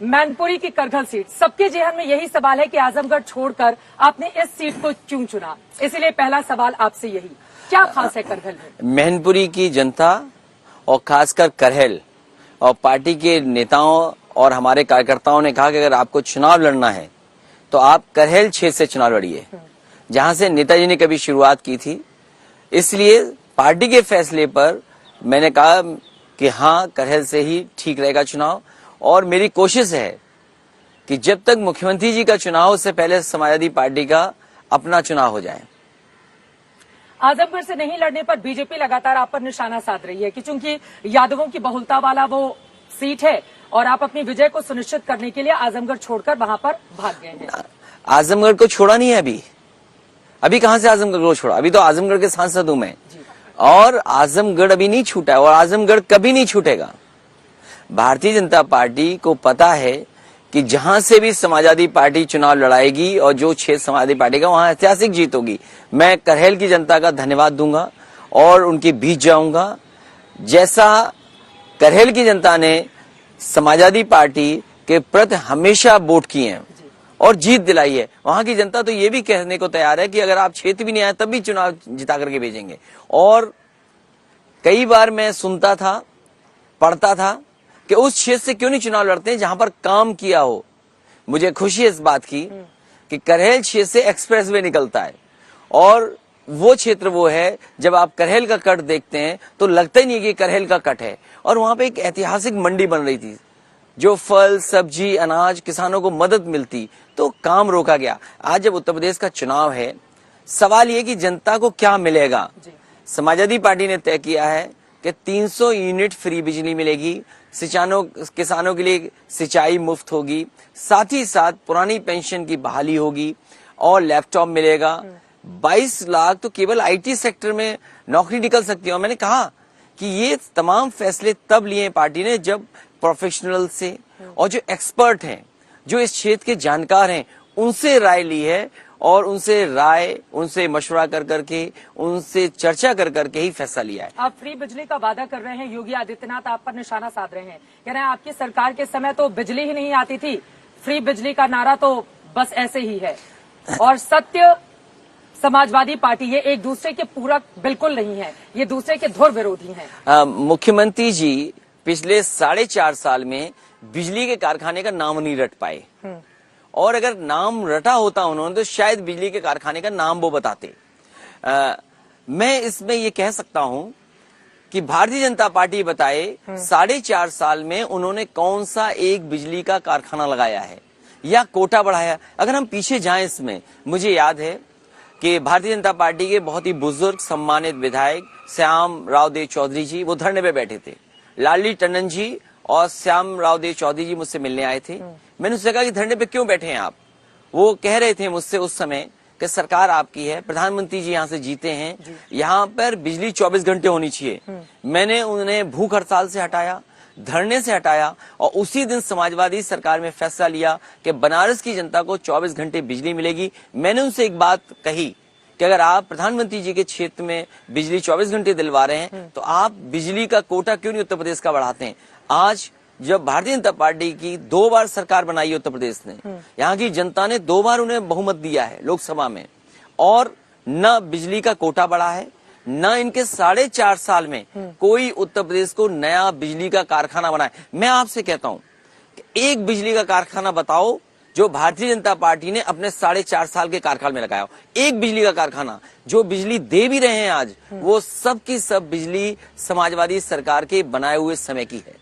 मैनपुरी की करघल सीट, सबके जेहन में यही सवाल है कि आजमगढ़ छोड़कर आपने इस सीट को क्यों चुना। इसीलिए पहला सवाल आपसे यही, क्या खास है करघल में? मैनपुरी की जनता और खासकर करहल और पार्टी के नेताओं और हमारे कार्यकर्ताओं ने कहा कि अगर आपको चुनाव लड़ना है तो आप करहल क्षेत्र से चुनाव लड़िए, जहां से नेताजी ने कभी शुरुआत की थी। इसलिए पार्टी के फैसले पर मैंने कहा कि हाँ, करहल से ही ठीक रहेगा चुनाव। और मेरी कोशिश है कि जब तक मुख्यमंत्री जी का चुनाव, उससे पहले समाजवादी पार्टी का अपना चुनाव हो जाए। आजमगढ़ से नहीं लड़ने पर बीजेपी लगातार आप पर निशाना साध रही है कि चूंकि यादवों की बहुलता वाला वो सीट है और आप अपनी विजय को सुनिश्चित करने के लिए आजमगढ़ छोड़कर वहां पर भाग गए हैं। आजमगढ़ को छोड़ा नहीं है अभी कहां से आजमगढ़ को छोड़ा? अभी तो आजमगढ़ के सांसद हूं मैं, और आजमगढ़ अभी नहीं छूटा और आजमगढ़ कभी नहीं छूटेगा। भारतीय जनता पार्टी को पता है कि जहां से भी समाजवादी पार्टी चुनाव लड़ाएगी और जो क्षेत्र समाजवादी पार्टी का, वहां ऐतिहासिक जीत होगी। मैं करहल की जनता का धन्यवाद दूंगा और उनके बीच जाऊंगा। जैसा करहल की जनता ने समाजवादी पार्टी के प्रति हमेशा वोट किए हैं और जीत दिलाई है, वहां की जनता तो ये भी कहने को तैयार है कि अगर आप क्षेत्र भी नहीं आए तब भी चुनाव जिता करके भेजेंगे। और कई बार मैं सुनता था, पढ़ता था कि उस क्षेत्र से क्यों नहीं चुनाव लड़ते हैं जहां पर काम किया हो। मुझे खुशी है इस बात की कि करहल क्षेत्र से एक्सप्रेसवे निकलता है, और वो क्षेत्र वो है जब आप करहल का कट देखते हैं तो लगता ही नहीं कि करहल का कट है। और वहां पे एक ऐतिहासिक मंडी बन रही थी, जो फल सब्जी अनाज किसानों को मदद मिलती, तो काम रोका गया। आज जब उत्तर प्रदेश का चुनाव है, सवाल ये कि जनता को क्या मिलेगा। समाजवादी पार्टी ने तय किया है कि 300 यूनिट फ्री बिजली मिलेगी, किसानों के लिए सिंचाई मुफ्त होगी, साथ ही साथ पुरानी पेंशन की बहाली होगी और लैपटॉप मिलेगा। 22 लाख तो केवल आईटी सेक्टर में नौकरी निकल सकती है। और मैंने कहा कि ये तमाम फैसले तब लिए पार्टी ने जब प्रोफेशनल से और जो एक्सपर्ट हैं, जो इस क्षेत्र के जानकार हैं, उनसे राय ली है और उनसे मशवरा कर करके, उनसे चर्चा कर करके ही फैसला लिया है। आप फ्री बिजली का वादा कर रहे हैं, योगी आदित्यनाथ आप पर निशाना साध रहे हैं, कह रहे हैं आपकी सरकार के समय तो बिजली ही नहीं आती थी, फ्री बिजली का नारा तो बस ऐसे ही है। और सत्य समाजवादी पार्टी ये एक दूसरे के पूरक बिल्कुल नहीं है, ये दूसरे के धुर विरोधी हैं। मुख्यमंत्री जी पिछले 4.5 साल में बिजली के कारखाने का नाम नहीं रट पाए, और अगर नाम रटा होता उन्होंने तो शायद बिजली के कारखाने का नाम वो बताते। मैं इसमें ये कह सकता हूं कि भारतीय जनता पार्टी बताए 4.5 साल में उन्होंने कौन सा एक बिजली का कारखाना लगाया है या कोटा बढ़ाया। अगर हम पीछे जाएं इसमें, मुझे याद है कि भारतीय जनता पार्टी के बहुत ही बुजुर्ग सम्मानित विधायक श्याम राव देव चौधरी जी वो धरने पे बैठे थे। लालजी टंडन जी और श्याम राव देव चौधरी जी मुझसे मिलने आए थे। मैंने उससे कहा कि धरने पे क्यों बैठे हैं आप? वो कह रहे थे मुझसे उस समय कि सरकार आपकी है, प्रधानमंत्री जी यहाँ से जीते हैं, यहाँ पर बिजली 24 घंटे होनी चाहिए। मैंने उन्हें भूख हड़ताल से हटाया, धरने से हटाया, और उसी दिन समाजवादी सरकार में फैसला लिया कि बनारस की जनता को 24 घंटे बिजली मिलेगी। मैंने उनसे एक बात कही कि अगर आप प्रधानमंत्री जी के क्षेत्र में बिजली 24 घंटे दिलवा रहे हैं तो आप बिजली का कोटा क्यों नहीं उत्तर प्रदेश का बढ़ाते हैं? आज जब भारतीय जनता पार्टी की 2 बार सरकार बनाई है उत्तर प्रदेश ने, यहाँ की जनता ने 2 बार उन्हें बहुमत दिया है लोकसभा में, और न बिजली का कोटा बढ़ा है, न इनके 4.5 साल में कोई उत्तर प्रदेश को नया बिजली का कारखाना बनाए। मैं आपसे कहता हूं कि एक बिजली का कारखाना बताओ जो भारतीय जनता पार्टी ने अपने 4.5 साल के कार्यकाल में लगाया हो। एक बिजली का कारखाना जो बिजली दे भी रहे हैं आज, वो सब की सब बिजली समाजवादी सरकार के बनाए हुए समय की है।